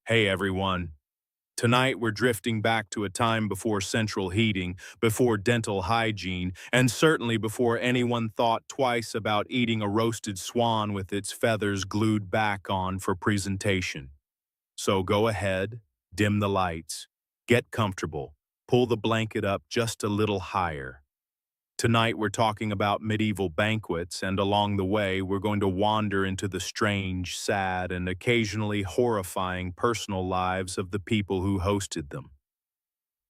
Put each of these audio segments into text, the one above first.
Hey everyone. Tonight we're drifting back to a time before central heating, before dental hygiene, and certainly before anyone thought twice about eating a roasted swan with its feathers glued back on for presentation. So go ahead, dim the lights, get comfortable, pull the blanket up just a little higher. Tonight we're talking about medieval banquets, and along the way we're going to wander into the strange, sad, and occasionally horrifying personal lives of the people who hosted them.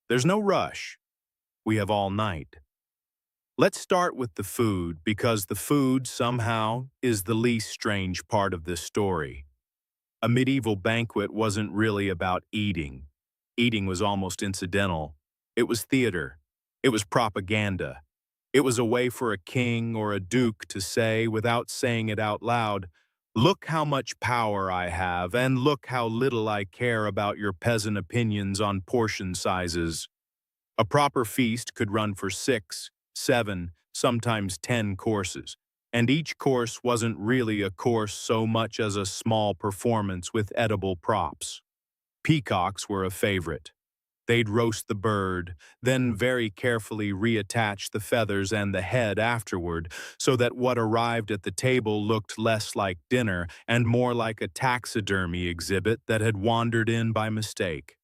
There's no rush. We have all night. Let's start with the food, because the food, somehow, is the least strange part of this story. A medieval banquet wasn't really about eating. Eating was almost incidental. It was theater. It was propaganda. It was a way for a king or a duke to say, without saying it out loud, "Look how much power I have, and look how little I care about your peasant opinions on portion sizes." A proper feast could run for 6, 7, sometimes 10 courses, and each course wasn't really a course so much as a small performance with edible props. Peacocks were a favorite. They'd roast the bird, then very carefully reattach the feathers and the head afterward, so that what arrived at the table looked less like dinner and more like a taxidermy exhibit that had wandered in by mistake.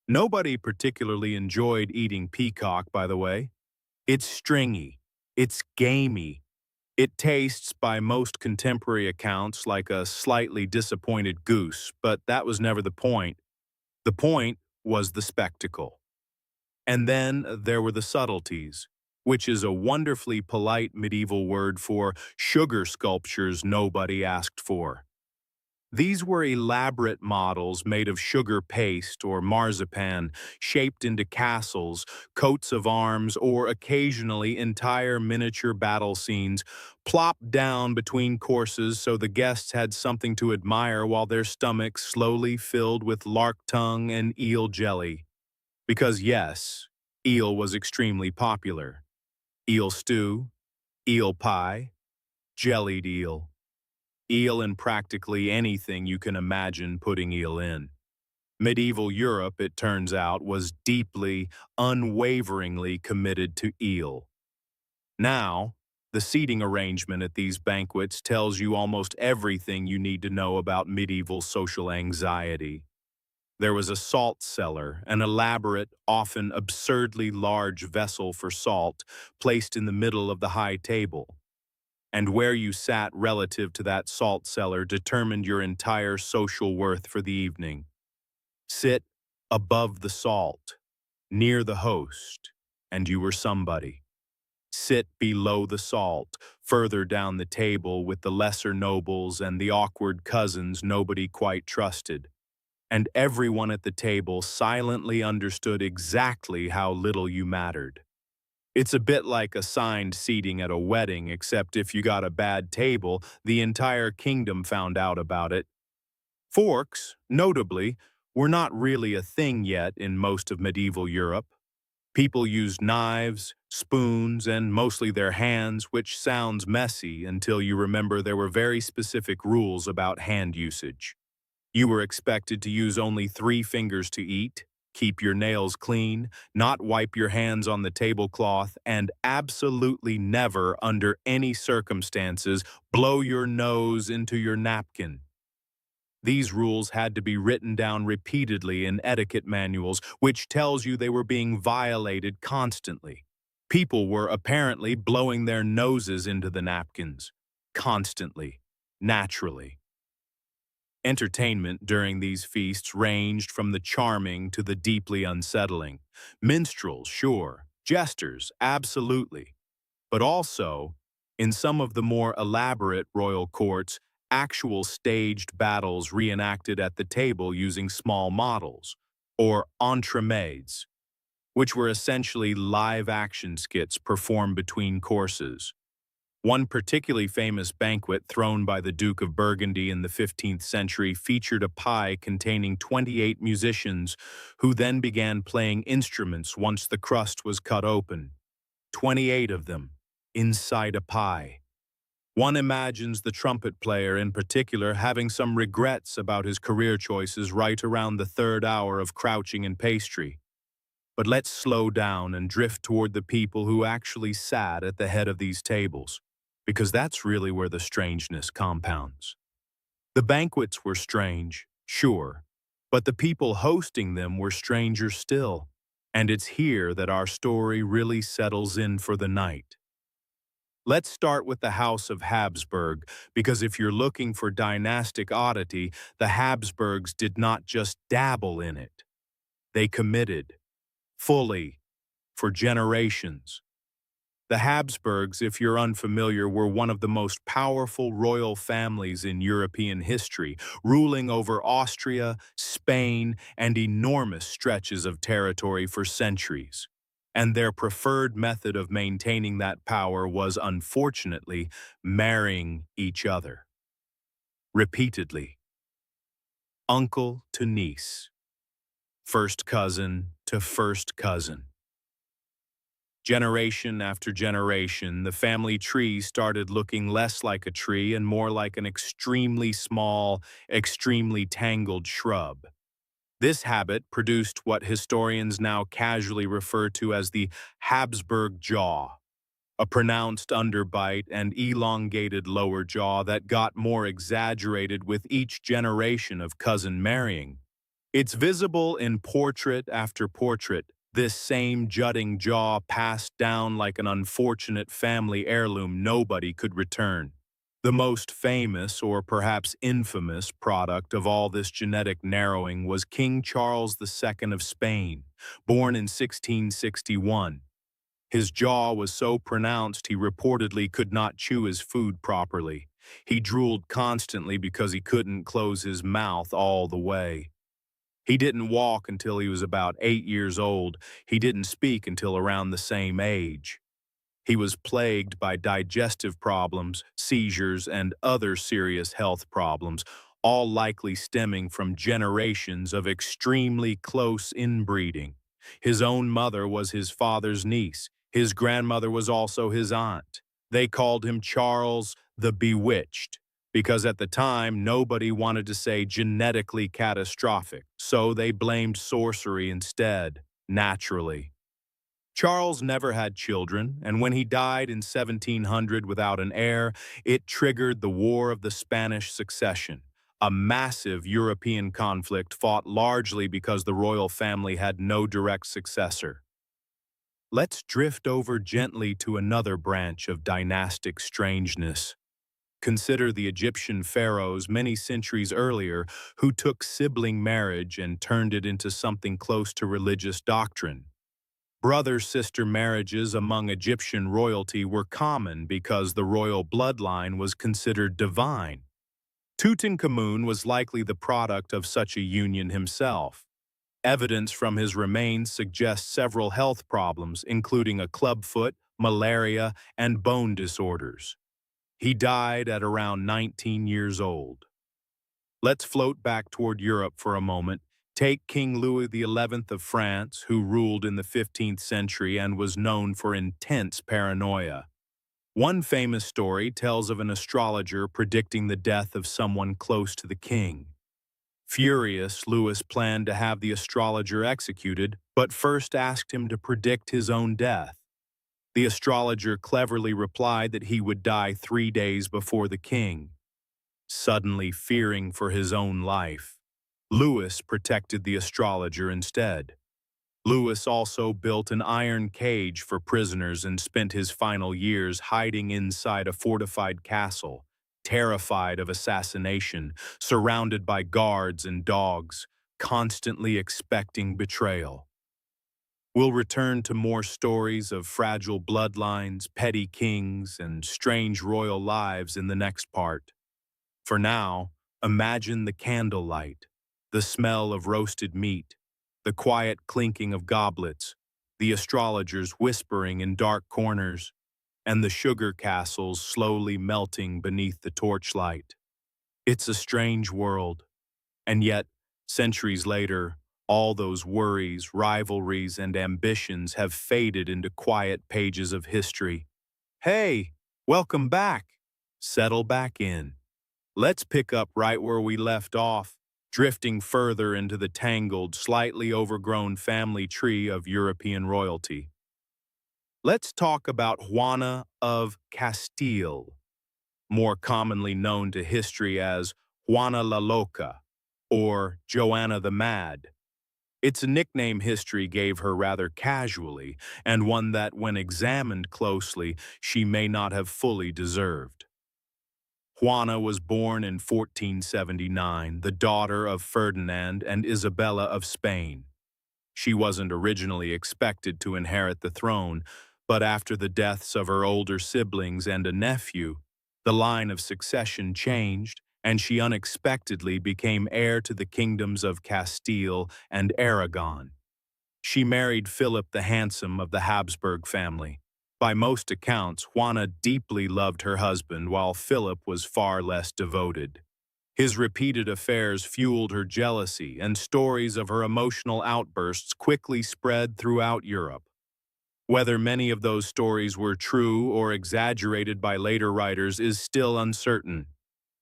Nobody particularly enjoyed eating peacock, by the way. It's stringy. It's gamey. It tastes, by most contemporary accounts, like a slightly disappointed goose, but that was never the point. The point was the spectacle. And then there were the subtleties, which is a wonderfully polite medieval word for sugar sculptures nobody asked for. These were elaborate models made of sugar paste or marzipan, shaped into castles, coats of arms, or occasionally entire miniature battle scenes, plopped down between courses so the guests had something to admire while their stomachs slowly filled with lark tongue and eel jelly. Because yes, eel was extremely popular. Eel stew, eel pie, jellied eel. Eel in practically anything you can imagine putting eel in. Medieval Europe, it turns out, was deeply, unwaveringly committed to eel. Now, the seating arrangement at these banquets tells you almost everything you need to know about medieval social anxiety. There was a salt cellar, an elaborate, often absurdly large vessel for salt, placed in the middle of the high table. And where you sat relative to that salt cellar determined your entire social worth for the evening. Sit above the salt, near the host, and you were somebody. Sit below the salt, further down the table with the lesser nobles and the awkward cousins nobody quite trusted. And everyone at the table silently understood exactly how little you mattered. It's a bit like assigned seating at a wedding, except if you got a bad table, the entire kingdom found out about it. Forks, notably, were not really a thing yet in most of medieval Europe. People used knives, spoons, and mostly their hands, which sounds messy until you remember there were very specific rules about hand usage. You were expected to use only 3 fingers to eat, keep your nails clean, not wipe your hands on the tablecloth, and absolutely never, under any circumstances, blow your nose into your napkin. These rules had to be written down repeatedly in etiquette manuals, which tells you they were being violated constantly. People were apparently blowing their noses into the napkins. Constantly. Naturally. Entertainment during these feasts ranged from the charming to the deeply unsettling. Minstrels, sure. Jesters, absolutely. But also, in some of the more elaborate royal courts, actual staged battles reenacted at the table using small models, or entremets, which were essentially live-action skits performed between courses. One particularly famous banquet thrown by the Duke of Burgundy in the 15th century featured a pie containing 28 musicians who then began playing instruments once the crust was cut open. 28 of them, inside a pie. One imagines the trumpet player in particular having some regrets about his career choices right around the third hour of crouching in pastry. But let's slow down and drift toward the people who actually sat at the head of these tables, because that's really where the strangeness compounds. The banquets were strange, sure, but the people hosting them were stranger still, and it's here that our story really settles in for the night. Let's start with the House of Habsburg, because if you're looking for dynastic oddity, the Habsburgs did not just dabble in it. They committed, fully, for generations. The Habsburgs, if you're unfamiliar, were one of the most powerful royal families in European history, ruling over Austria, Spain, and enormous stretches of territory for centuries. And their preferred method of maintaining that power was, unfortunately, marrying each other. Repeatedly. Uncle to niece. First cousin to first cousin. Generation after generation, the family tree started looking less like a tree and more like an extremely small, extremely tangled shrub. This habit produced what historians now casually refer to as the Habsburg jaw, a pronounced underbite and elongated lower jaw that got more exaggerated with each generation of cousin marrying. It's visible in portrait after portrait, this same jutting jaw passed down like an unfortunate family heirloom nobody could return. The most famous, or perhaps infamous, product of all this genetic narrowing was King Charles II of Spain, born in 1661. His jaw was so pronounced he reportedly could not chew his food properly. He drooled constantly because he couldn't close his mouth all the way. He didn't walk until he was about 8 years old. He didn't speak until around the same age. He was plagued by digestive problems, seizures, and other serious health problems, all likely stemming from generations of extremely close inbreeding. His own mother was his father's niece. His grandmother was also his aunt. They called him Charles the Bewitched, because at the time nobody wanted to say genetically catastrophic, so they blamed sorcery instead, naturally. Charles never had children, and when he died in 1700 without an heir, it triggered the War of the Spanish Succession, a massive European conflict fought largely because the royal family had no direct successor. Let's drift over gently to another branch of dynastic strangeness. Consider the Egyptian pharaohs many centuries earlier who took sibling marriage and turned it into something close to religious doctrine. Brother-sister marriages among Egyptian royalty were common because the royal bloodline was considered divine. Tutankhamun was likely the product of such a union himself. Evidence from his remains suggests several health problems, including a clubfoot, malaria, and bone disorders. He died at around 19 years old. Let's float back toward Europe for a moment. Take King Louis XI of France, who ruled in the 15th century and was known for intense paranoia. One famous story tells of an astrologer predicting the death of someone close to the king. Furious, Louis planned to have the astrologer executed, but first asked him to predict his own death. The astrologer cleverly replied that he would die 3 days before the king. Suddenly fearing for his own life, Louis protected the astrologer instead. Louis also built an iron cage for prisoners and spent his final years hiding inside a fortified castle, terrified of assassination, surrounded by guards and dogs, constantly expecting betrayal. We'll return to more stories of fragile bloodlines, petty kings, and strange royal lives in the next part. For now, imagine the candlelight, the smell of roasted meat, the quiet clinking of goblets, the astrologers whispering in dark corners, and the sugar castles slowly melting beneath the torchlight. It's a strange world, and yet, centuries later, all those worries, rivalries, and ambitions have faded into quiet pages of history. Hey, welcome back! settle back in. Let's pick up right where we left off, drifting further into the tangled, slightly overgrown family tree of European royalty. Let's talk about Juana of Castile, more commonly known to history as Juana la Loca or Joanna the Mad. It's a nickname history gave her rather casually, and one that, when examined closely, she may not have fully deserved. Juana was born in 1479, the daughter of Ferdinand and Isabella of Spain. She wasn't originally expected to inherit the throne, but after the deaths of her older siblings and a nephew, the line of succession changed, and she unexpectedly became heir to the kingdoms of Castile and Aragon. She married Philip the Handsome of the Habsburg family. By most accounts, Juana deeply loved her husband while Philip was far less devoted. His repeated affairs fueled her jealousy, and stories of her emotional outbursts quickly spread throughout Europe. Whether many of those stories were true or exaggerated by later writers is still uncertain.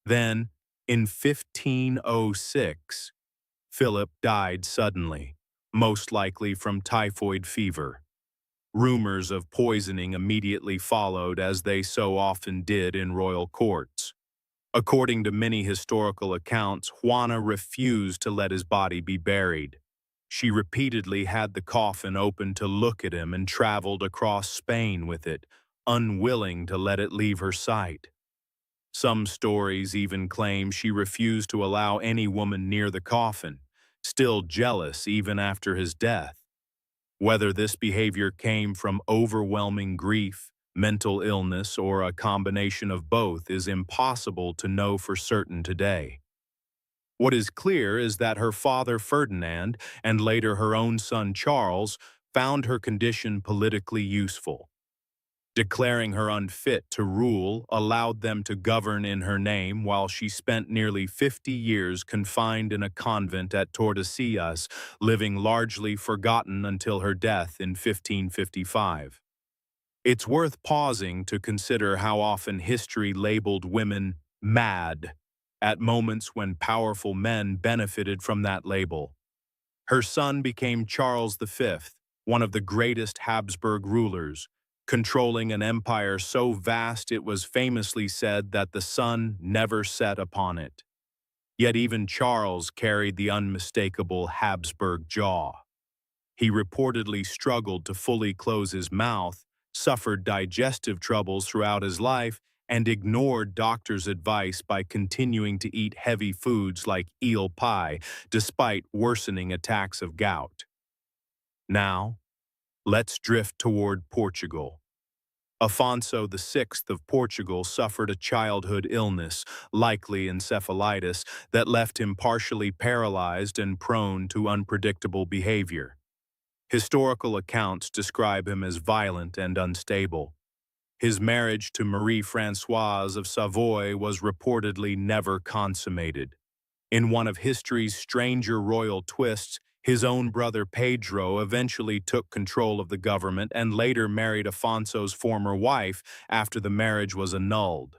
Then, in 1506, Philip died suddenly, most likely from typhoid fever. Rumors of poisoning immediately followed, as they so often did in royal courts. According to many historical accounts, Juana refused to let his body be buried. She repeatedly had the coffin open to look at him and traveled across Spain with it, unwilling to let it leave her sight. Some stories even claim she refused to allow any woman near the coffin, still jealous even after his death. Whether this behavior came from overwhelming grief, mental illness, or a combination of both is impossible to know for certain today. What is clear is that her father Ferdinand, and later her own son Charles, found her condition politically useful. Declaring her unfit to rule allowed them to govern in her name, while she spent nearly 50 years confined in a convent at Tordesillas, living largely forgotten until her death in 1555. It's worth pausing to consider how often history labeled women mad at moments when powerful men benefited from that label. Her son became Charles V, one of the greatest Habsburg rulers, controlling an empire so vast it was famously said that the sun never set upon it. Yet even Charles carried the unmistakable Habsburg jaw. He reportedly struggled to fully close his mouth, suffered digestive troubles throughout his life, and ignored doctors' advice by continuing to eat heavy foods like eel pie, despite worsening attacks of gout. Now, let's drift toward Portugal. Afonso VI of Portugal suffered a childhood illness, likely encephalitis, that left him partially paralyzed and prone to unpredictable behavior. Historical accounts describe him as violent and unstable. His marriage to Marie Françoise of Savoy was reportedly never consummated. In one of history's stranger royal twists, his own brother Pedro eventually took control of the government and later married Afonso's former wife after the marriage was annulled.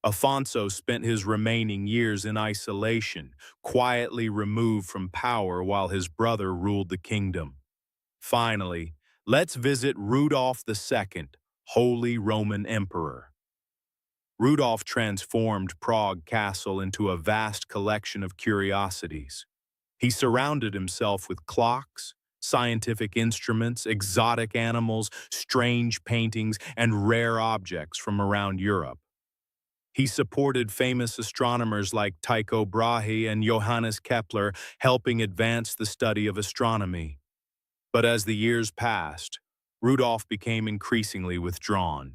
Afonso spent his remaining years in isolation, quietly removed from power while his brother ruled the kingdom. Finally, let's visit Rudolph II, Holy Roman Emperor. Rudolph transformed Prague Castle into a vast collection of curiosities. He surrounded himself with clocks, scientific instruments, exotic animals, strange paintings, and rare objects from around Europe. He supported famous astronomers like Tycho Brahe and Johannes Kepler, helping advance the study of astronomy. But as the years passed, Rudolph became increasingly withdrawn.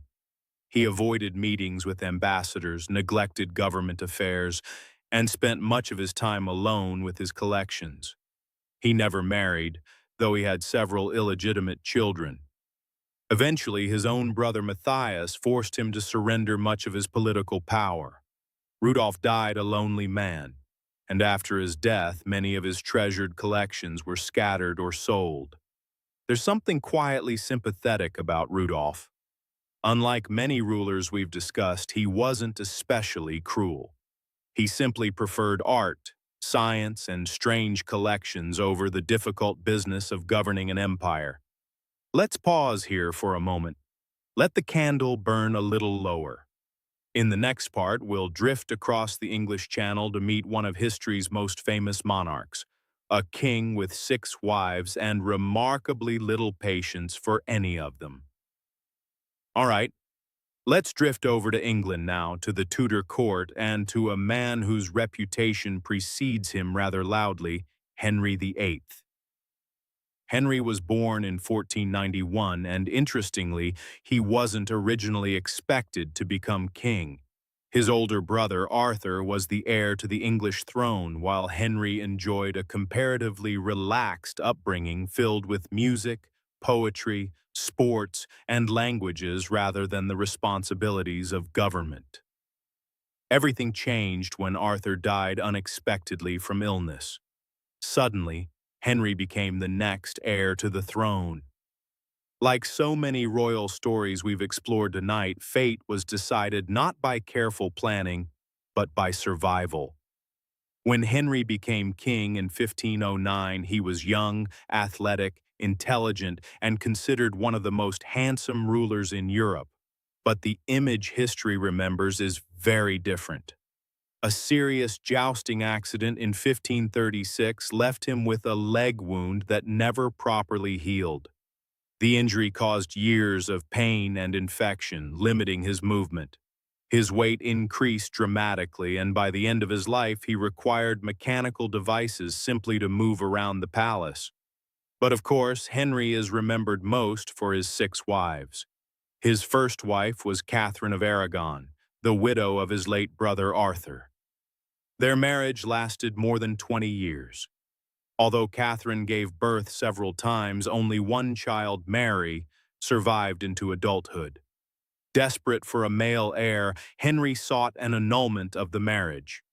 He avoided meetings with ambassadors, neglected government affairs, and spent much of his time alone with his collections. He never married, though he had several illegitimate children. Eventually, his own brother Matthias forced him to surrender much of his political power. Rudolph died a lonely man, and after his death, many of his treasured collections were scattered or sold. There's something quietly sympathetic about Rudolph. Unlike many rulers we've discussed, he wasn't especially cruel. He simply preferred art, science, and strange collections over the difficult business of governing an empire. Let's pause here for a moment. Let the candle burn a little lower. In the next part, we'll drift across the English Channel to meet one of history's most famous monarchs, a king with 6 wives and remarkably little patience for any of them. All right, let's drift over to England now, to the Tudor court, and to a man whose reputation precedes him rather loudly, Henry VIII. Henry was born in 1491, and interestingly, he wasn't originally expected to become king. His older brother, Arthur, was the heir to the English throne, while Henry enjoyed a comparatively relaxed upbringing filled with music, poetry, sports, and languages rather than the responsibilities of government. Everything changed when Arthur died unexpectedly from illness. Suddenly, Henry became the next heir to the throne. Like so many royal stories we've explored tonight, fate was decided not by careful planning, but by survival. When Henry became king in 1509, he was young, athletic, intelligent, and considered one of the most handsome rulers in Europe. But the image history remembers is very different. A serious jousting accident in 1536 left him with a leg wound that never properly healed. The injury caused years of pain and infection, limiting his movement. His weight increased dramatically, and by the end of his life, he required mechanical devices simply to move around the palace. But of course, Henry is remembered most for his 6 wives. His first wife was Catherine of Aragon, the widow of his late brother Arthur. Their marriage lasted more than 20 years. Although Catherine gave birth several times, only one child, Mary, survived into adulthood. Desperate for a male heir, Henry sought an annulment of the marriage.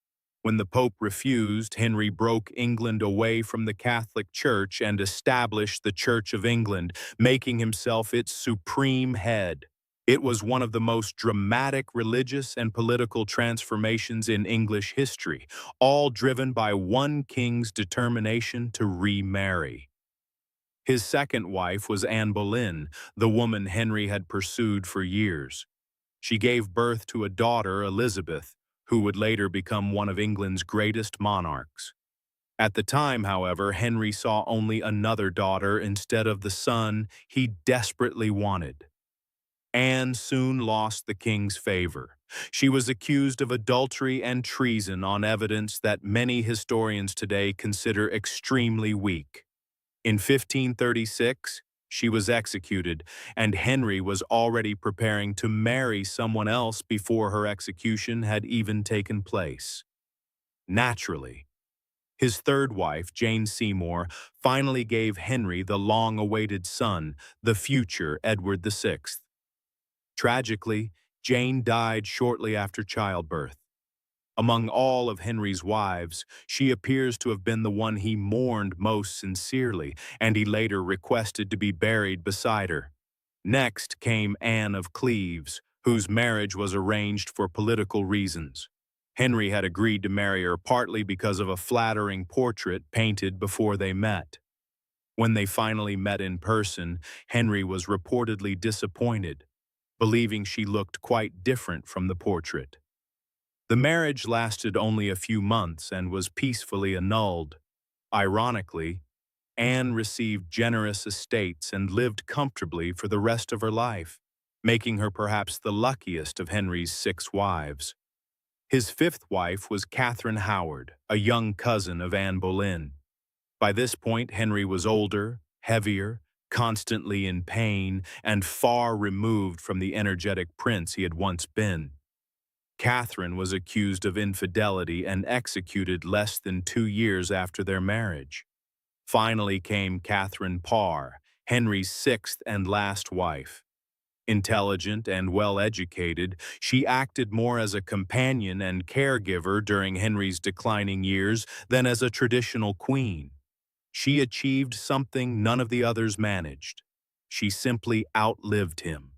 When the Pope refused, Henry broke England away from the Catholic Church and established the Church of England, making himself its supreme head. It was one of the most dramatic religious and political transformations in English history, all driven by one king's determination to remarry. His second wife was Anne Boleyn, the woman Henry had pursued for years. She gave birth to a daughter, Elizabeth, who would later become one of England's greatest monarchs. At the time, however, Henry saw only another daughter instead of the son he desperately wanted. Anne soon lost the king's favor. She was accused of adultery and treason on evidence that many historians today consider extremely weak. In 1536, she was executed, and Henry was already preparing to marry someone else before her execution had even taken place. Naturally, his third wife, Jane Seymour, finally gave Henry the long-awaited son, the future Edward VI. Tragically, Jane died shortly after childbirth. Among all of Henry's wives, she appears to have been the one he mourned most sincerely, and he later requested to be buried beside her. Next came Anne of Cleves, whose marriage was arranged for political reasons. Henry had agreed to marry her partly because of a flattering portrait painted before they met. When they finally met in person, Henry was reportedly disappointed, believing she looked quite different from the portrait. The marriage lasted only a few months and was peacefully annulled. Ironically, Anne received generous estates and lived comfortably for the rest of her life, making her perhaps the luckiest of Henry's 6 wives. His fifth wife was Catherine Howard, a young cousin of Anne Boleyn. By this point, Henry was older, heavier, constantly in pain, and far removed from the energetic prince he had once been. Catherine was accused of infidelity and executed less than 2 years after their marriage. Finally came Catherine Parr, Henry's 6th and last wife. Intelligent and well-educated, she acted more as a companion and caregiver during Henry's declining years than as a traditional queen. She achieved something none of the others managed. She simply outlived him.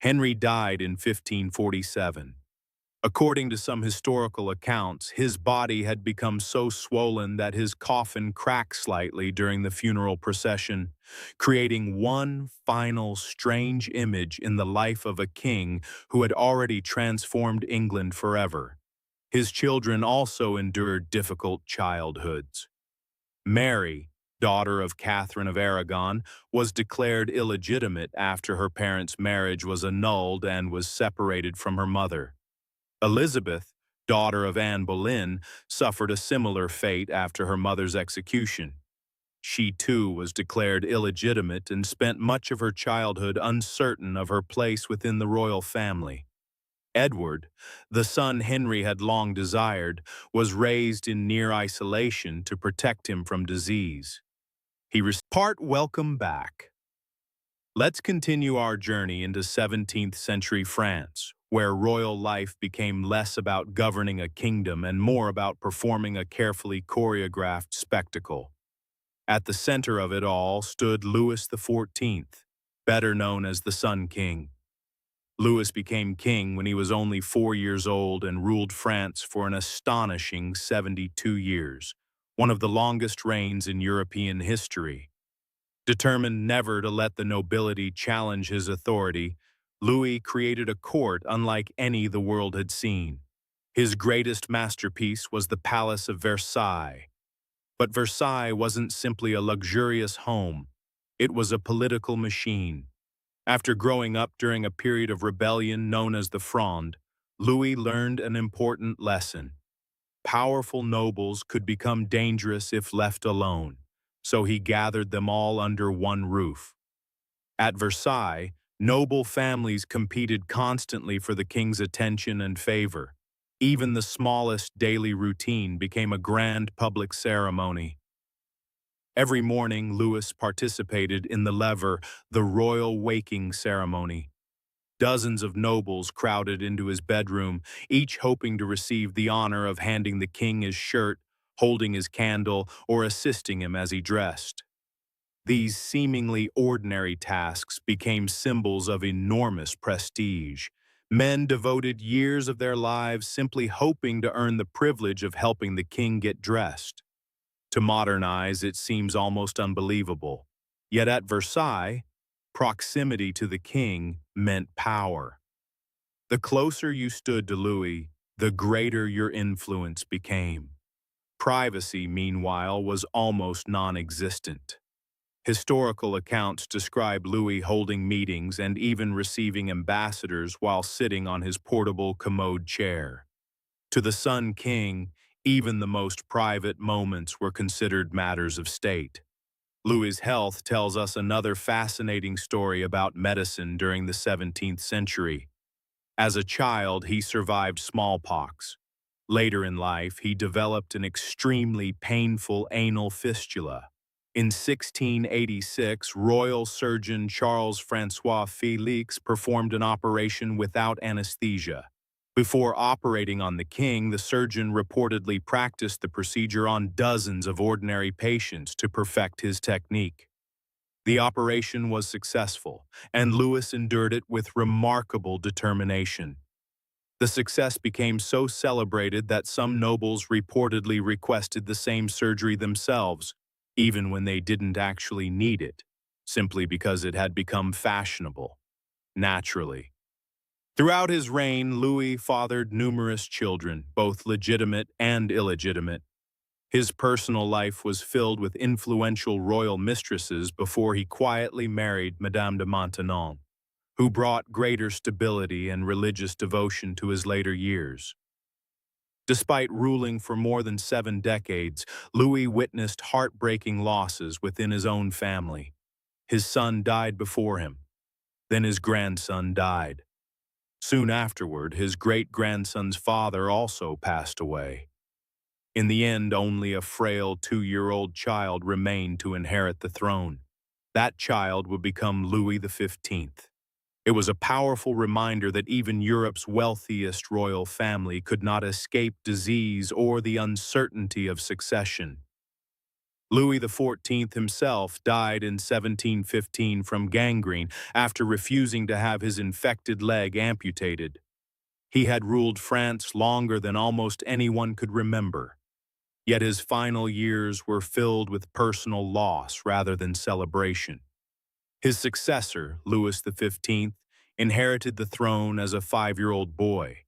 Henry died in 1547. According to some historical accounts, his body had become so swollen that his coffin cracked slightly during the funeral procession, creating one final strange image in the life of a king who had already transformed England forever. His children also endured difficult childhoods. Mary, daughter of Catherine of Aragon, was declared illegitimate after her parents' marriage was annulled and was separated from her mother. Elizabeth, daughter of Anne Boleyn, suffered a similar fate after her mother's execution. She too was declared illegitimate and spent much of her childhood uncertain of her place within the royal family. Edward, the son Henry had long desired, was raised in near isolation to protect him from disease. Welcome back. Let's continue our journey into 17th century France, where royal life became less about governing a kingdom and more about performing a carefully choreographed spectacle. At the center of it all stood Louis XIV, better known as the Sun King. Louis became king when he was only 4 years old and ruled France for an astonishing 72 years, one of the longest reigns in European history. Determined never to let the nobility challenge his authority, Louis created a court unlike any the world had seen. His greatest masterpiece was the Palace of Versailles. But Versailles wasn't simply a luxurious home. It was a political machine. After growing up during a period of rebellion known as the Fronde, Louis learned an important lesson. Powerful nobles could become dangerous if left alone, so he gathered them all under one roof. At Versailles, noble families competed constantly for the king's attention and favor. Even the smallest daily routine became a grand public ceremony. Every morning, Louis participated in the royal waking ceremony. Dozens of nobles crowded into his bedroom, each hoping to receive the honor of handing the king his shirt, holding his candle, or assisting him as he dressed. These seemingly ordinary tasks became symbols of enormous prestige. Men devoted years of their lives simply hoping to earn the privilege of helping the king get dressed. To modernize, it seems almost unbelievable. Yet at Versailles, proximity to the king meant power. The closer you stood to Louis, the greater your influence became. Privacy, meanwhile, was almost non-existent. Historical accounts describe Louis holding meetings and even receiving ambassadors while sitting on his portable commode chair. To the Sun King, even the most private moments were considered matters of state. Louis's health tells us another fascinating story about medicine during the 17th century. As a child, he survived smallpox. Later in life, he developed an extremely painful anal fistula. In 1686, royal surgeon Charles-François Félix performed an operation without anesthesia. Before operating on the king, the surgeon reportedly practiced the procedure on dozens of ordinary patients to perfect his technique. The operation was successful, and Louis endured it with remarkable determination. The success became so celebrated that some nobles reportedly requested the same surgery themselves, even when they didn't actually need it, simply because it had become fashionable. Naturally. Throughout his reign, Louis fathered numerous children, both legitimate and illegitimate. His personal life was filled with influential royal mistresses before he quietly married Madame de Maintenon, who brought greater stability and religious devotion to his later years. Despite ruling for more than 7 decades, Louis witnessed heartbreaking losses within his own family. His son died before him. Then his grandson died. Soon afterward, his great-grandson's father also passed away. In the end, only a frail 2-year-old child remained to inherit the throne. That child would become Louis XV. It was a powerful reminder that even Europe's wealthiest royal family could not escape disease or the uncertainty of succession. Louis XIV himself died in 1715 from gangrene after refusing to have his infected leg amputated. He had ruled France longer than almost anyone could remember, yet his final years were filled with personal loss rather than celebration. His successor, Louis XV, inherited the throne as a 5-year-old boy.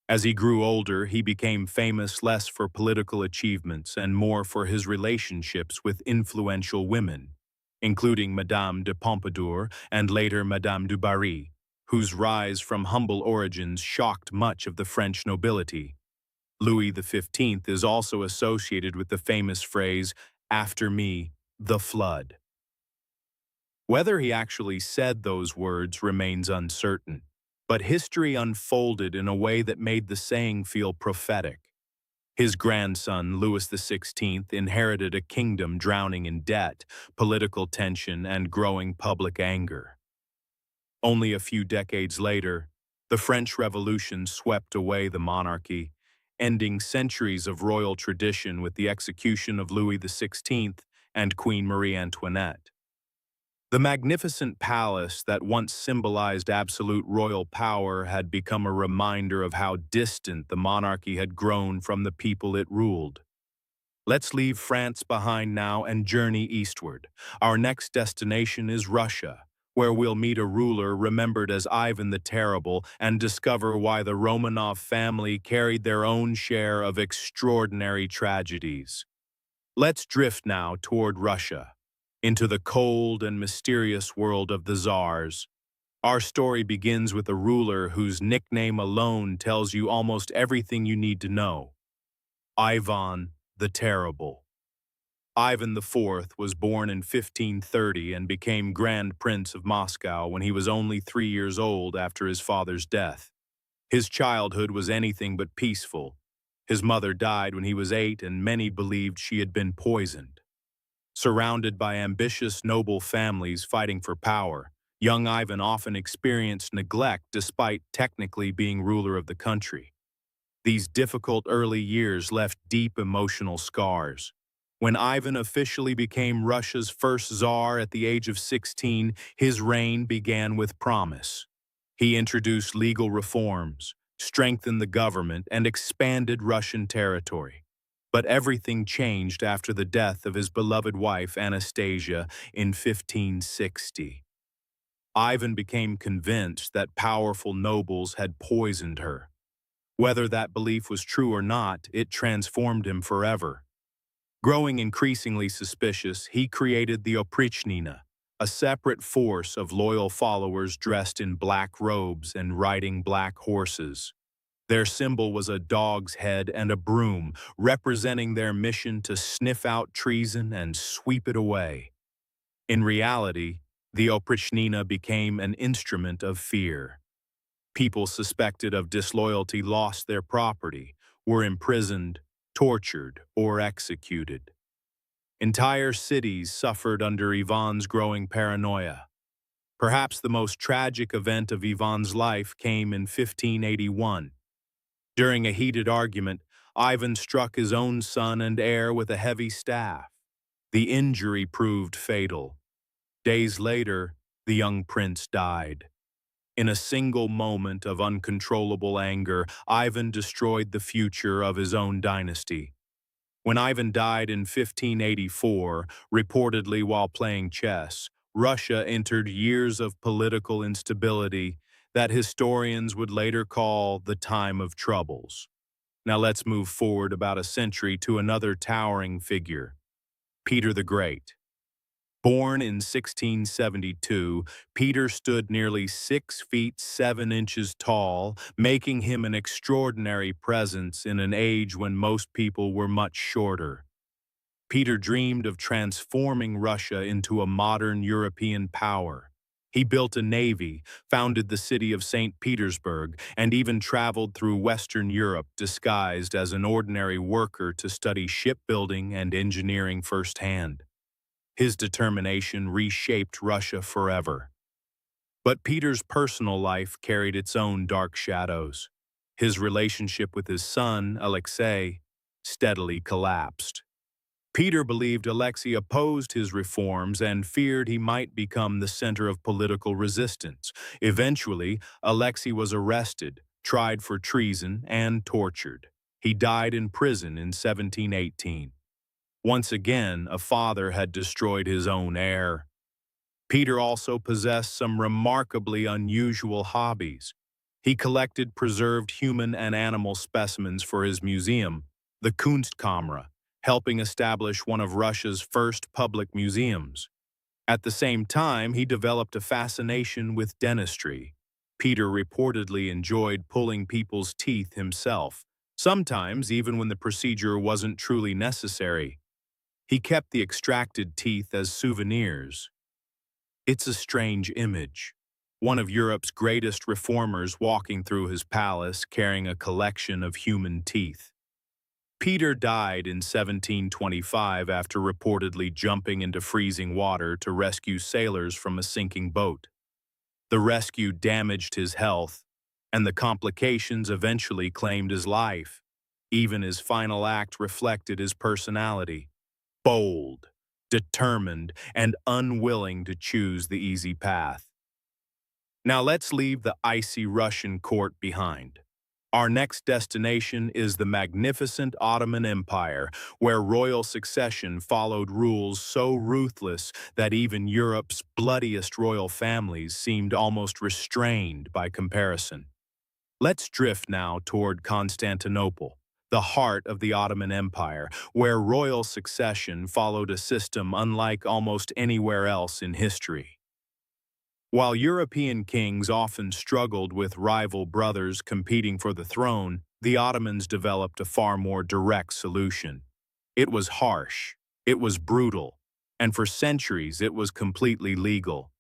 As he grew older, he became famous less for political achievements and more for his relationships with influential women, including Madame de Pompadour and later Madame du Barry, whose rise from humble origins shocked much of the French nobility. Louis XV is also associated with the famous phrase, "After me, the flood." Whether he actually said those words remains uncertain, but history unfolded in a way that made the saying feel prophetic. His grandson, Louis XVI, inherited a kingdom drowning in debt, political tension, and growing public anger. Only a few decades later, the French Revolution swept away the monarchy, ending centuries of royal tradition with the execution of Louis XVI and Queen Marie Antoinette. The magnificent palace that once symbolized absolute royal power had become a reminder of how distant the monarchy had grown from the people it ruled. Let's leave France behind now and journey eastward. Our next destination is Russia, where we'll meet a ruler remembered as Ivan the Terrible and discover why the Romanov family carried their own share of extraordinary tragedies. Let's drift now toward Russia, into the cold and mysterious world of the Tsars. Our story begins with a ruler whose nickname alone tells you almost everything you need to know: Ivan the Terrible. Ivan IV was born in 1530 and became Grand Prince of Moscow when he was only 3 years old after his father's death. His childhood was anything but peaceful. His mother died when he was 8, and many believed she had been poisoned. Surrounded by ambitious, noble families fighting for power, young Ivan often experienced neglect despite technically being ruler of the country. These difficult early years left deep emotional scars. When Ivan officially became Russia's first Tsar at the age of 16, his reign began with promise. He introduced legal reforms, strengthened the government, and expanded Russian territory. But everything changed after the death of his beloved wife Anastasia in 1560. Ivan became convinced that powerful nobles had poisoned her. Whether that belief was true or not, it transformed him forever. Growing increasingly suspicious, he created the Oprichnina, a separate force of loyal followers dressed in black robes and riding black horses. Their symbol was a dog's head and a broom, representing their mission to sniff out treason and sweep it away. In reality, the Oprichnina became an instrument of fear. People suspected of disloyalty lost their property, were imprisoned, tortured, or executed. Entire cities suffered under Ivan's growing paranoia. Perhaps the most tragic event of Ivan's life came in 1581. During a heated argument, Ivan struck his own son and heir with a heavy staff. The injury proved fatal. Days later, the young prince died. In a single moment of uncontrollable anger, Ivan destroyed the future of his own dynasty. When Ivan died in 1584, reportedly while playing chess, Russia entered years of political instability that historians would later call the Time of Troubles. Now let's move forward about a century to another towering figure, Peter the Great. Born in 1672, Peter stood nearly 6 feet 7 inches tall, making him an extraordinary presence in an age when most people were much shorter. Peter dreamed of transforming Russia into a modern European power. He built a navy, founded the city of St. Petersburg, and even traveled through Western Europe disguised as an ordinary worker to study shipbuilding and engineering firsthand. His determination reshaped Russia forever. But Peter's personal life carried its own dark shadows. His relationship with his son, Alexei, steadily collapsed. Peter believed Alexei opposed his reforms and feared he might become the center of political resistance. Eventually, Alexei was arrested, tried for treason, and tortured. He died in prison in 1718. Once again, a father had destroyed his own heir. Peter also possessed some remarkably unusual hobbies. He collected preserved human and animal specimens for his museum, the Kunstkamera, helping establish one of Russia's first public museums. At the same time, he developed a fascination with dentistry. Peter reportedly enjoyed pulling people's teeth himself, sometimes even when the procedure wasn't truly necessary. He kept the extracted teeth as souvenirs. It's a strange image. One of Europe's greatest reformers walking through his palace carrying a collection of human teeth. Peter died in 1725 after reportedly jumping into freezing water to rescue sailors from a sinking boat. The rescue damaged his health, and the complications eventually claimed his life. Even his final act reflected his personality: bold, determined, and unwilling to choose the easy path. Now let's leave the icy Russian court behind. Our next destination is the magnificent Ottoman Empire, where royal succession followed rules so ruthless that even Europe's bloodiest royal families seemed almost restrained by comparison. Let's drift now toward Constantinople, the heart of the Ottoman Empire, where royal succession followed a system unlike almost anywhere else in history. While European kings often struggled with rival brothers competing for the throne, the Ottomans developed a far more direct solution. It was harsh, it was brutal, and for centuries it was completely legal.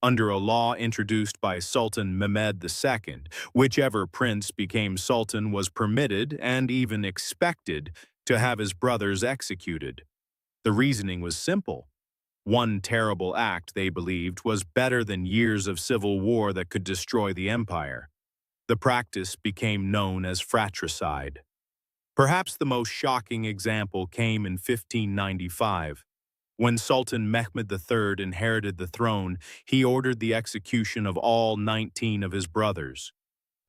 Under a law introduced by Sultan Mehmed II, whichever prince became sultan was permitted and even expected to have his brothers executed. The reasoning was simple. One terrible act, they believed, was better than years of civil war that could destroy the empire. The practice became known as fratricide. Perhaps the most shocking example came in 1595. When Sultan Mehmed III inherited the throne, he ordered the execution of all 19 of his brothers.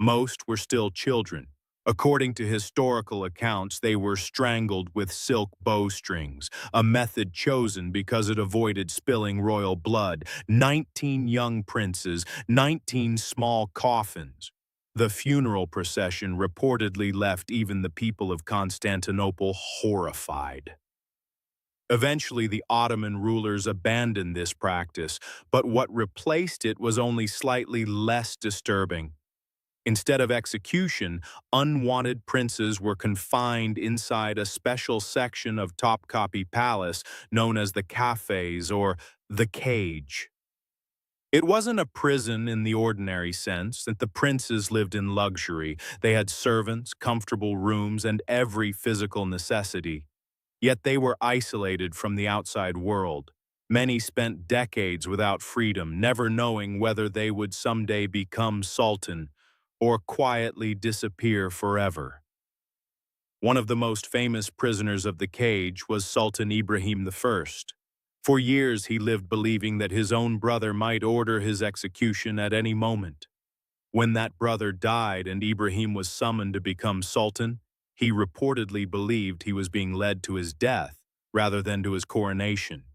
Most were still children. According to historical accounts, they were strangled with silk bowstrings, a method chosen because it avoided spilling royal blood. 19 young princes, 19 small coffins. The funeral procession reportedly left even the people of Constantinople horrified. Eventually, the Ottoman rulers abandoned this practice, but what replaced it was only slightly less disturbing. Instead of execution, unwanted princes were confined inside a special section of Topkapi Palace known as the cafes or the cage. It wasn't a prison in the ordinary sense that the princes lived in luxury. They had servants, comfortable rooms, and every physical necessity. Yet they were isolated from the outside world. Many spent decades without freedom, never knowing whether they would someday become sultan or quietly disappear forever. One of the most famous prisoners of the cage was Sultan Ibrahim I. For years he lived believing that his own brother might order his execution at any moment. When that brother died and Ibrahim was summoned to become sultan, he reportedly believed he was being led to his death rather than to his coronation.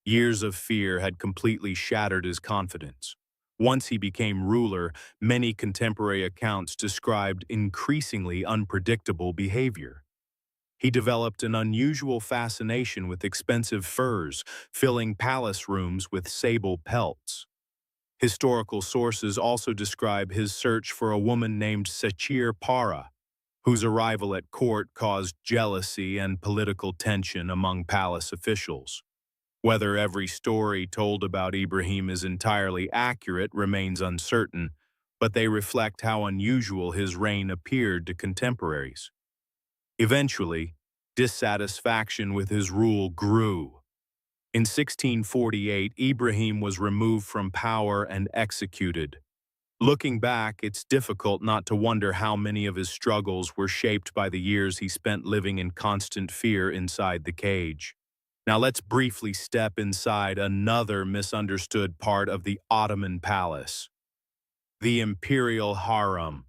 Years of fear had completely shattered his confidence. Once he became ruler, many contemporary accounts described increasingly unpredictable behavior. He developed an unusual fascination with expensive furs, filling palace rooms with sable pelts. Historical sources also describe his search for a woman named Sechir Para, whose arrival at court caused jealousy and political tension among palace officials. Whether every story told about Ibrahim is entirely accurate remains uncertain, but they reflect how unusual his reign appeared to contemporaries. Eventually, dissatisfaction with his rule grew. In 1648, Ibrahim was removed from power and executed. Looking back, it's difficult not to wonder how many of his struggles were shaped by the years he spent living in constant fear inside the cage. Now let's briefly step inside another misunderstood part of the Ottoman palace, the imperial harem.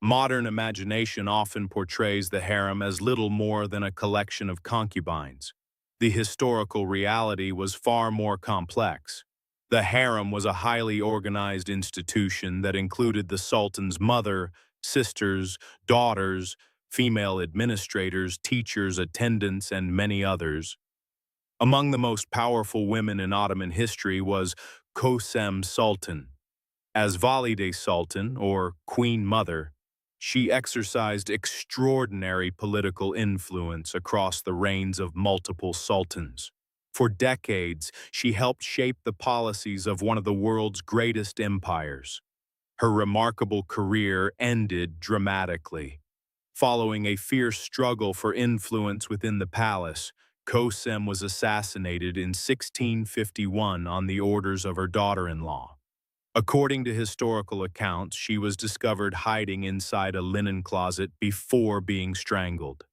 Modern imagination often portrays the harem as little more than a collection of concubines. The historical reality was far more complex. The harem was a highly organized institution that included the sultan's mother, sisters, daughters, female administrators, teachers, attendants, and many others. Among the most powerful women in Ottoman history was Kosem Sultan. As Valide Sultan, or Queen Mother, she exercised extraordinary political influence across the reigns of multiple sultans. For decades, she helped shape the policies of one of the world's greatest empires. Her remarkable career ended dramatically. Following a fierce struggle for influence within the palace, Kosem was assassinated in 1651 on the orders of her daughter-in-law. According to historical accounts, she was discovered hiding inside a linen closet before being strangled.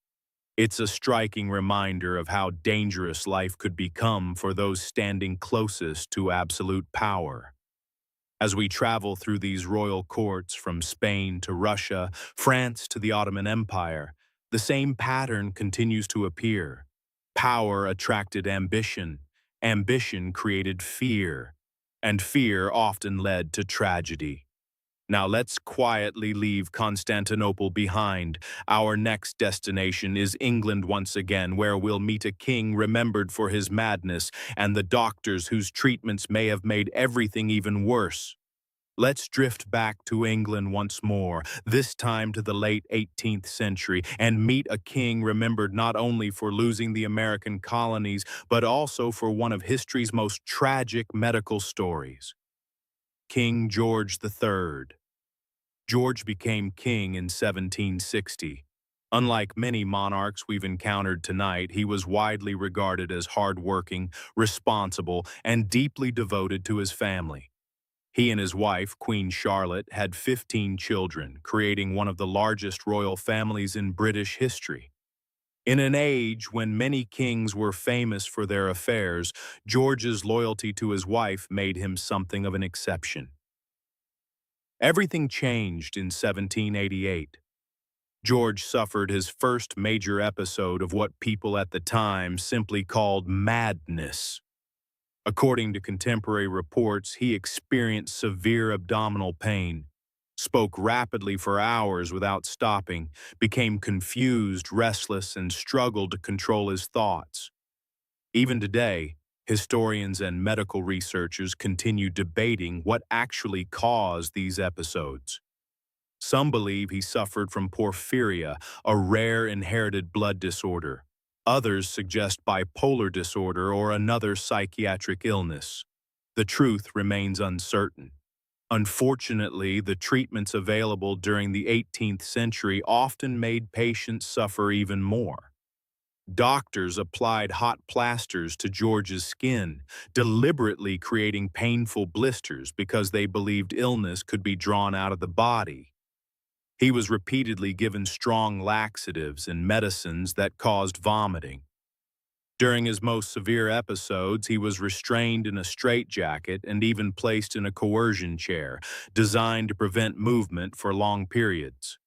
It's a striking reminder of how dangerous life could become for those standing closest to absolute power. As we travel through these royal courts from Spain to Russia, France to the Ottoman Empire, the same pattern continues to appear. Power attracted ambition, ambition created fear, and fear often led to tragedy. Now let's quietly leave Constantinople behind. Our next destination is England once again, where we'll meet a king remembered for his madness and the doctors whose treatments may have made everything even worse. Let's drift back to England once more, this time to the late 18th century, and meet a king remembered not only for losing the American colonies, but also for one of history's most tragic medical stories. King George III. George became king in 1760. Unlike many monarchs we've encountered tonight, he was widely regarded as hardworking, responsible, and deeply devoted to his family. He and his wife, Queen Charlotte, had 15 children, creating one of the largest royal families in British history. In an age when many kings were famous for their affairs, George's loyalty to his wife made him something of an exception. Everything changed in 1788. George suffered his first major episode of what people at the time simply called madness. According to contemporary reports, he experienced severe abdominal pain, spoke rapidly for hours without stopping, became confused, restless, and struggled to control his thoughts. Even today, historians and medical researchers continue debating what actually caused these episodes. Some believe he suffered from porphyria, a rare inherited blood disorder. Others suggest bipolar disorder or another psychiatric illness. The truth remains uncertain. Unfortunately, the treatments available during the 18th century often made patients suffer even more. Doctors applied hot plasters to George's skin, deliberately creating painful blisters because they believed illness could be drawn out of the body. He was repeatedly given strong laxatives and medicines that caused vomiting. During his most severe episodes, he was restrained in a straitjacket and even placed in a coercion chair, designed to prevent movement for long periods.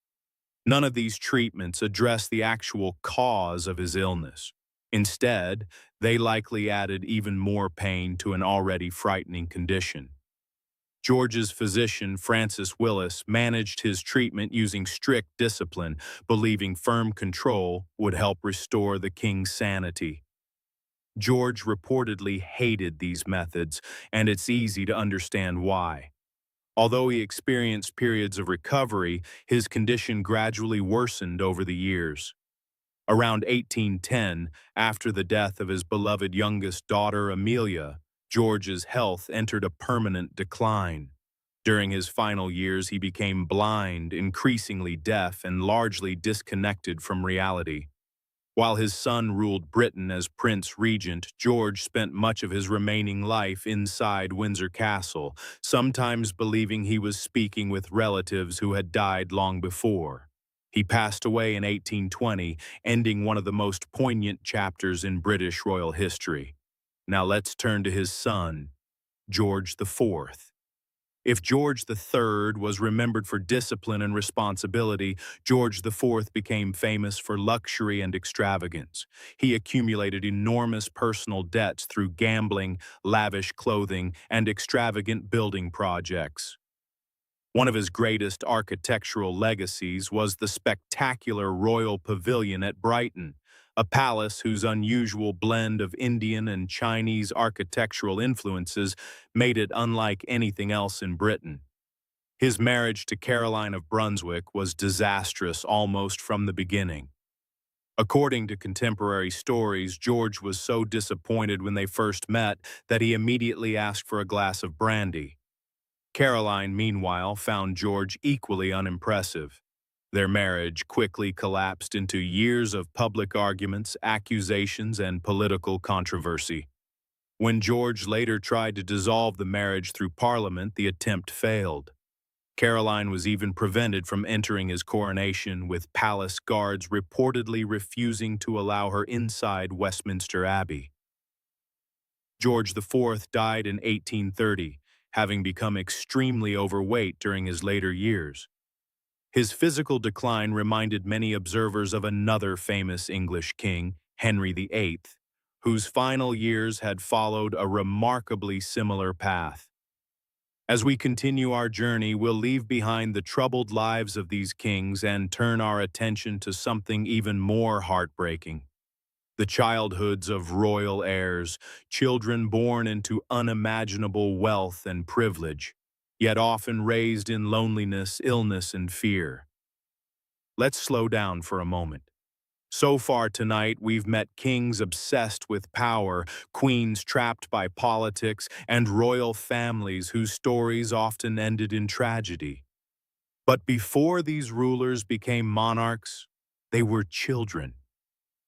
None of these treatments addressed the actual cause of his illness. Instead, they likely added even more pain to an already frightening condition. George's physician, Francis Willis, managed his treatment using strict discipline, believing firm control would help restore the king's sanity. George reportedly hated these methods, and it's easy to understand why. Although he experienced periods of recovery, his condition gradually worsened over the years. Around 1810, after the death of his beloved youngest daughter, Amelia, George's health entered a permanent decline. During his final years, he became blind, increasingly deaf, and largely disconnected from reality. While his son ruled Britain as Prince Regent, George spent much of his remaining life inside Windsor Castle, sometimes believing he was speaking with relatives who had died long before. He passed away in 1820, ending one of the most poignant chapters in British royal history. Now let's turn to his son, George IV. If George III was remembered for discipline and responsibility, George IV became famous for luxury and extravagance. He accumulated enormous personal debts through gambling, lavish clothing, and extravagant building projects. One of his greatest architectural legacies was the spectacular Royal Pavilion at Brighton, a palace whose unusual blend of Indian and Chinese architectural influences made it unlike anything else in Britain. His marriage to Caroline of Brunswick was disastrous almost from the beginning. According to contemporary stories, George was so disappointed when they first met that he immediately asked for a glass of brandy. Caroline, meanwhile, found George equally unimpressive. Their marriage quickly collapsed into years of public arguments, accusations, and political controversy. When George later tried to dissolve the marriage through Parliament, the attempt failed. Caroline was even prevented from entering his coronation, with palace guards reportedly refusing to allow her inside Westminster Abbey. George IV died in 1830, having become extremely overweight during his later years. His physical decline reminded many observers of another famous English king, Henry VIII, whose final years had followed a remarkably similar path. As we continue our journey, we'll leave behind the troubled lives of these kings and turn our attention to something even more heartbreaking: the childhoods of royal heirs, children born into unimaginable wealth and privilege, yet often raised in loneliness, illness, and fear. Let's slow down for a moment. So far tonight, we've met kings obsessed with power, queens trapped by politics, and royal families whose stories often ended in tragedy. But before these rulers became monarchs, they were children.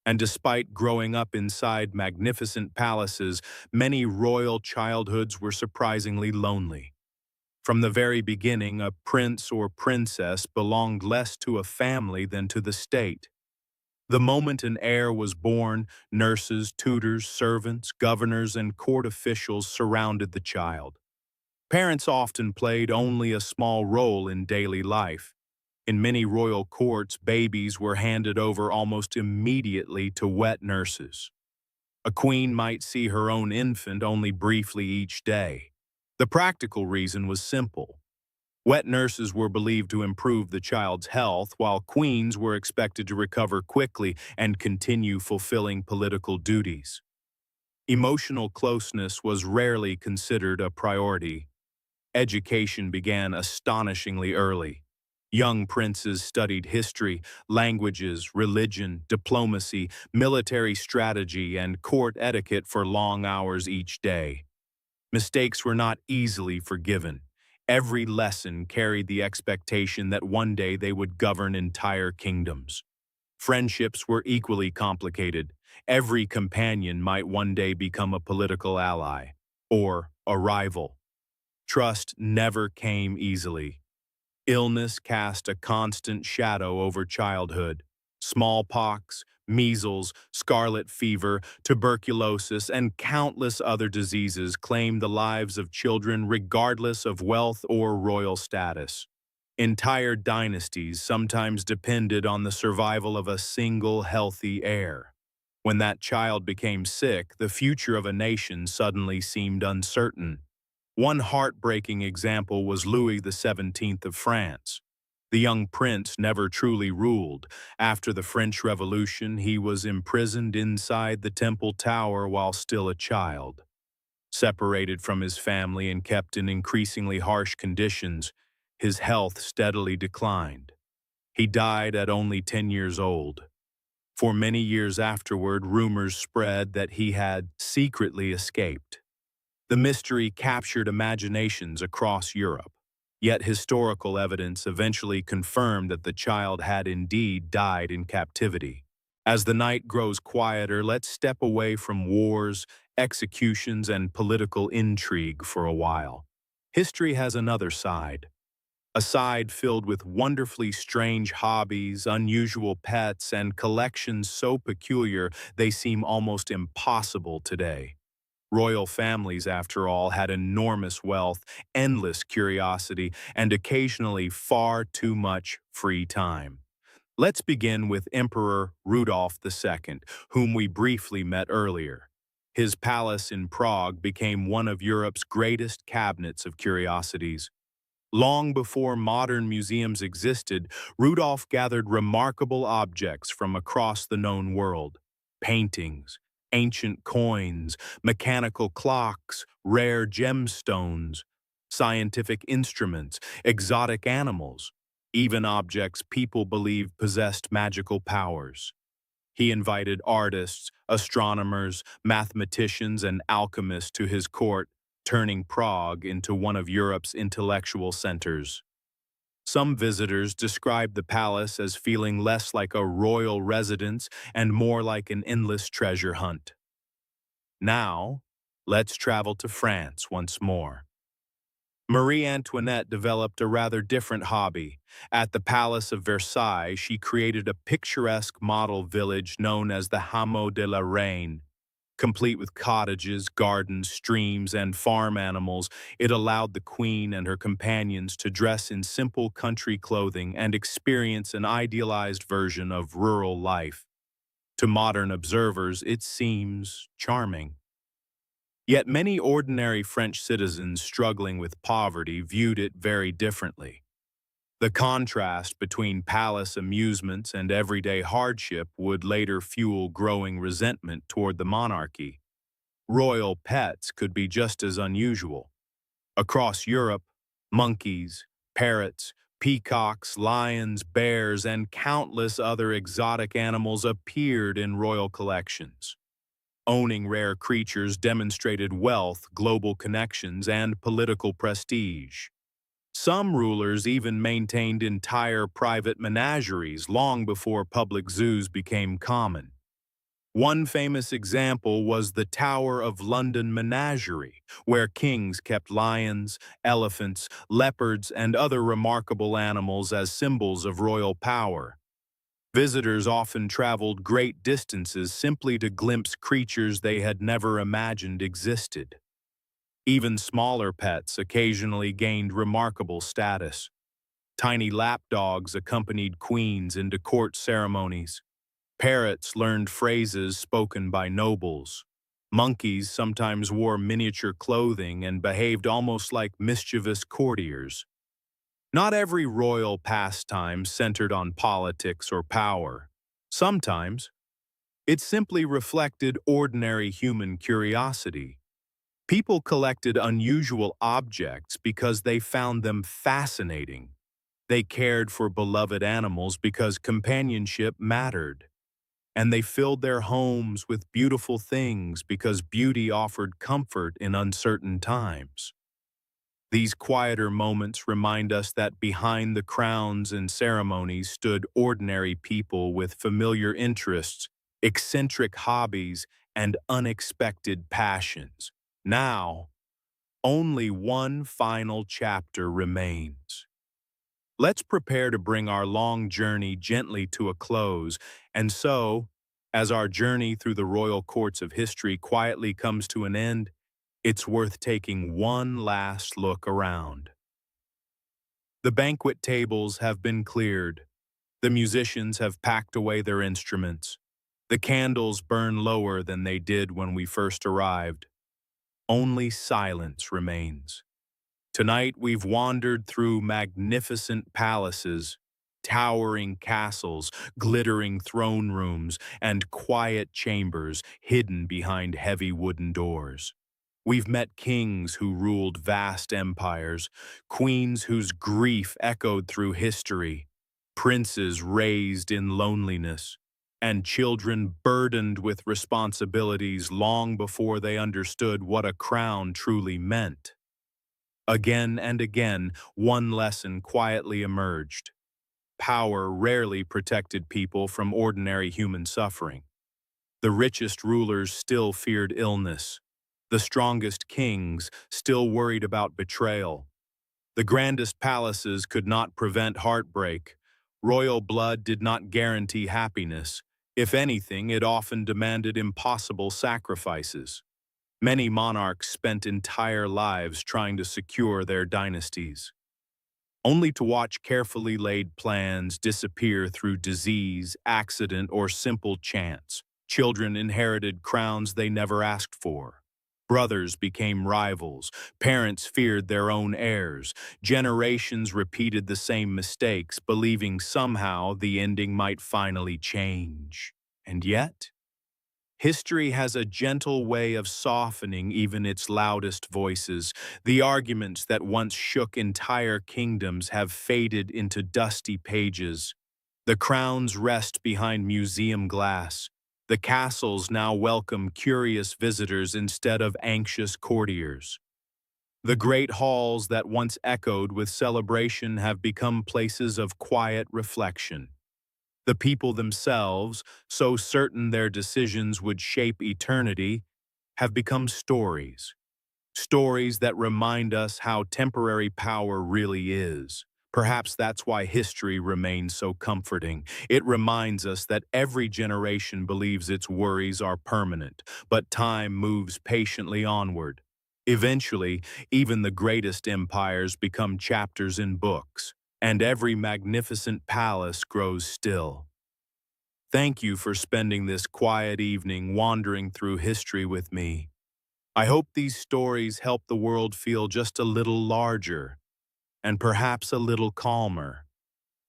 And despite growing up inside magnificent palaces, many royal childhoods were surprisingly lonely. From the very beginning, a prince or princess belonged less to a family than to the state. The moment an heir was born, nurses, tutors, servants, governors, and court officials surrounded the child. Parents often played only a small role in daily life. In many royal courts, babies were handed over almost immediately to wet nurses. A queen might see her own infant only briefly each day. The practical reason was simple. Wet nurses were believed to improve the child's health, while queens were expected to recover quickly and continue fulfilling political duties. Emotional closeness was rarely considered a priority. Education began astonishingly early. Young princes studied history, languages, religion, diplomacy, military strategy, and court etiquette for long hours each day. Mistakes were not easily forgiven. Every lesson carried the expectation that one day they would govern entire kingdoms. Friendships were equally complicated. Every companion might one day become a political ally or a rival. Trust never came easily. Illness cast a constant shadow over childhood. Smallpox, measles, scarlet fever, tuberculosis, and countless other diseases claimed the lives of children regardless of wealth or royal status. Entire dynasties sometimes depended on the survival of a single healthy heir. When that child became sick, the future of a nation suddenly seemed uncertain. One heartbreaking example was Louis XVII of France. The young prince never truly ruled. After the French Revolution, he was imprisoned inside the Temple Tower while still a child. Separated from his family and kept in increasingly harsh conditions, his health steadily declined. He died at only 10 years old. For many years afterward, rumors spread that he had secretly escaped. The mystery captured imaginations across Europe, yet historical evidence eventually confirmed that the child had indeed died in captivity. As the night grows quieter, let's step away from wars, executions, and political intrigue for a while. History has another side, a side filled with wonderfully strange hobbies, unusual pets, and collections so peculiar they seem almost impossible today. Royal families, after all, had enormous wealth, endless curiosity, and occasionally far too much free time. Let's begin with Emperor Rudolph II, whom we briefly met earlier. His palace in Prague became one of Europe's greatest cabinets of curiosities. Long before modern museums existed, Rudolph gathered remarkable objects from across the known world. Paintings, ancient coins, mechanical clocks, rare gemstones, scientific instruments, exotic animals, even objects people believed possessed magical powers. He invited artists, astronomers, mathematicians, and alchemists to his court, turning Prague into one of Europe's intellectual centers. Some visitors described the palace as feeling less like a royal residence and more like an endless treasure hunt. Now, let's travel to France once more. Marie Antoinette developed a rather different hobby. At the Palace of Versailles, she created a picturesque model village known as the Hameau de la Reine. Complete with cottages, gardens, streams, and farm animals, it allowed the queen and her companions to dress in simple country clothing and experience an idealized version of rural life. To modern observers, it seems charming. Yet many ordinary French citizens struggling with poverty viewed it very differently. The contrast between palace amusements and everyday hardship would later fuel growing resentment toward the monarchy. Royal pets could be just as unusual. Across Europe, monkeys, parrots, peacocks, lions, bears, and countless other exotic animals appeared in royal collections. Owning rare creatures demonstrated wealth, global connections, and political prestige. Some rulers even maintained entire private menageries long before public zoos became common. One famous example was the Tower of London Menagerie, where kings kept lions, elephants, leopards, and other remarkable animals as symbols of royal power. Visitors often traveled great distances simply to glimpse creatures they had never imagined existed. Even smaller pets occasionally gained remarkable status. Tiny lapdogs accompanied queens into court ceremonies. Parrots learned phrases spoken by nobles. Monkeys sometimes wore miniature clothing and behaved almost like mischievous courtiers. Not every royal pastime centered on politics or power. Sometimes, it simply reflected ordinary human curiosity. People collected unusual objects because they found them fascinating. They cared for beloved animals because companionship mattered. And they filled their homes with beautiful things because beauty offered comfort in uncertain times. These quieter moments remind us that behind the crowns and ceremonies stood ordinary people with familiar interests, eccentric hobbies, and unexpected passions. Now, only one final chapter remains. Let's prepare to bring our long journey gently to a close, and so, as our journey through the royal courts of history quietly comes to an end, it's worth taking one last look around. The banquet tables have been cleared. The musicians have packed away their instruments. The candles burn lower than they did when we first arrived. Only silence remains. Tonight we've wandered through magnificent palaces, towering castles, glittering throne rooms, and quiet chambers hidden behind heavy wooden doors. We've met kings who ruled vast empires, queens whose grief echoed through history, princes raised in loneliness, and children burdened with responsibilities long before they understood what a crown truly meant. Again and again, one lesson quietly emerged. power rarely protected people from ordinary human suffering. The richest rulers still feared illness. The strongest kings still worried about betrayal. The grandest palaces could not prevent heartbreak. Royal blood did not guarantee happiness. If anything, it often demanded impossible sacrifices. Many monarchs spent entire lives trying to secure their dynasties, only to watch carefully laid plans disappear through disease, accident, or simple chance. Children inherited crowns they never asked for. Brothers became rivals. Parents feared their own heirs. Generations repeated the same mistakes, believing somehow the ending might finally change. And yet, history has a gentle way of softening even its loudest voices. The arguments that once shook entire kingdoms have faded into dusty pages. The crowns rest behind museum glass. The castles now welcome curious visitors instead of anxious courtiers. The great halls that once echoed with celebration have become places of quiet reflection. The people themselves, so certain their decisions would shape eternity, have become stories. Stories that remind us how temporary power really is. Perhaps that's why history remains so comforting. It reminds us that every generation believes its worries are permanent, but time moves patiently onward. Eventually, even the greatest empires become chapters in books, and every magnificent palace grows still. Thank you for spending this quiet evening wandering through history with me. I hope these stories help the world feel just a little larger and perhaps a little calmer.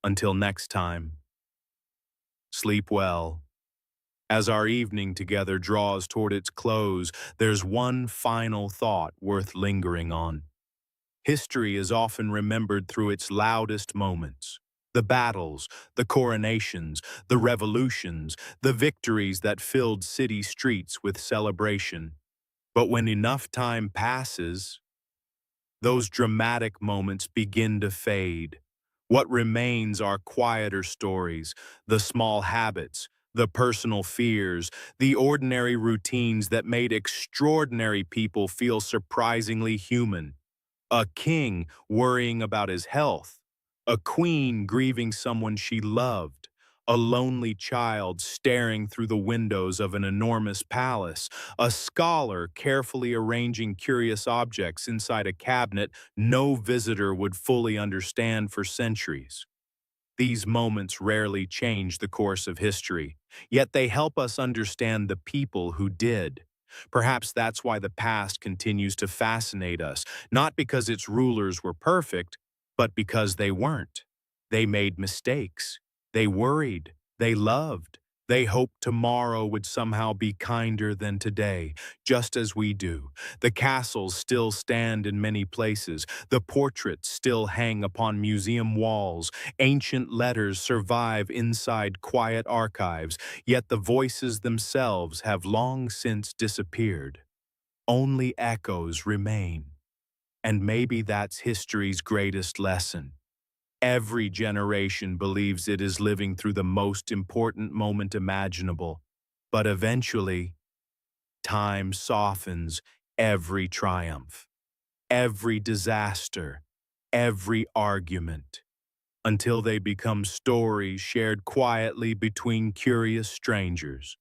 Until next time, sleep well. As our evening together draws toward its close, there's one final thought worth lingering on. History is often remembered through its loudest moments. The battles, the coronations, the revolutions, the victories that filled city streets with celebration. But when enough time passes, those dramatic moments begin to fade. What remains are quieter stories, the small habits, the personal fears, the ordinary routines that made extraordinary people feel surprisingly human. A king worrying about his health, a queen grieving someone she loved, a lonely child staring through the windows of an enormous palace, a scholar carefully arranging curious objects inside a cabinet no visitor would fully understand for centuries. These moments rarely change the course of history, yet they help us understand the people who did. Perhaps that's why the past continues to fascinate us, not because its rulers were perfect, but because they weren't. They made mistakes. They worried. They loved. They hoped tomorrow would somehow be kinder than today, just as we do. The castles still stand in many places. The portraits still hang upon museum walls. Ancient letters survive inside quiet archives, yet the voices themselves have long since disappeared. Only echoes remain. And maybe that's history's greatest lesson. Every generation believes it is living through the most important moment imaginable, but eventually, time softens every triumph, every disaster, every argument, until they become stories shared quietly between curious strangers.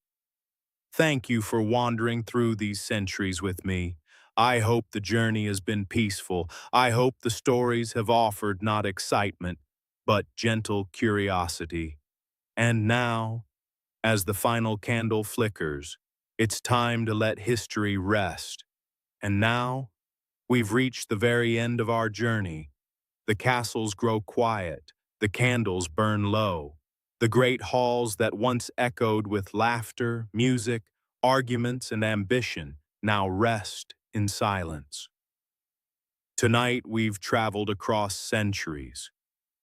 Thank you for wandering through these centuries with me. I hope the journey has been peaceful. I hope the stories have offered not excitement, but gentle curiosity. And now, as the final candle flickers, it's time to let history rest. And now, we've reached the very end of our journey. The castles grow quiet, the candles burn low. The great halls that once echoed with laughter, music, arguments, and ambition now rest in silence. Tonight we've traveled across centuries.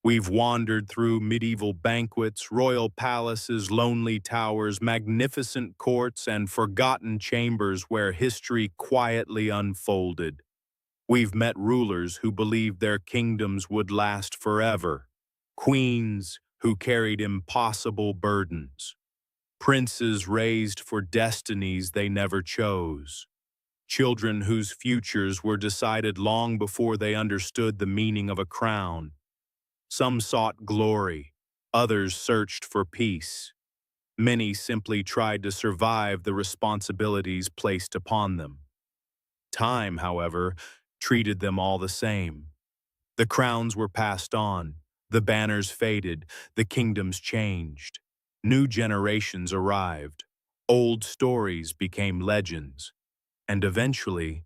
We've wandered through medieval banquets, royal palaces, lonely towers, magnificent courts, and forgotten chambers where history quietly unfolded. We've met rulers who believed their kingdoms would last forever, queens who carried impossible burdens, princes raised for destinies they never chose, children whose futures were decided long before they understood the meaning of a crown. Some sought glory, others searched for peace. Many simply tried to survive the responsibilities placed upon them. Time, however, treated them all the same. The crowns were passed on, the banners faded, the kingdoms changed. New generations arrived, old stories became legends, and eventually,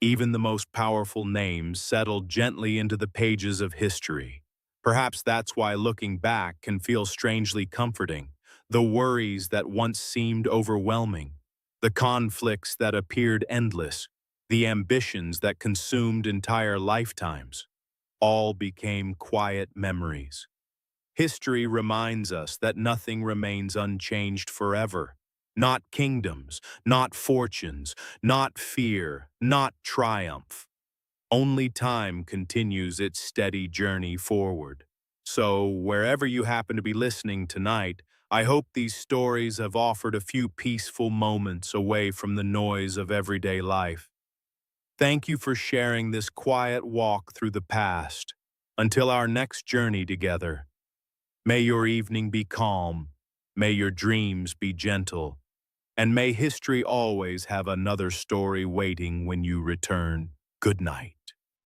even the most powerful names settled gently into the pages of history. Perhaps that's why looking back can feel strangely comforting. The worries that once seemed overwhelming, the conflicts that appeared endless, the ambitions that consumed entire lifetimes, all became quiet memories. History reminds us that nothing remains unchanged forever. Not kingdoms, not fortunes, not fear, not triumph. Only time continues its steady journey forward. So, wherever you happen to be listening tonight, I hope these stories have offered a few peaceful moments away from the noise of everyday life. Thank you for sharing this quiet walk through the past. Until our next journey together, may your evening be calm, may your dreams be gentle, and may history always have another story waiting when you return. Good night.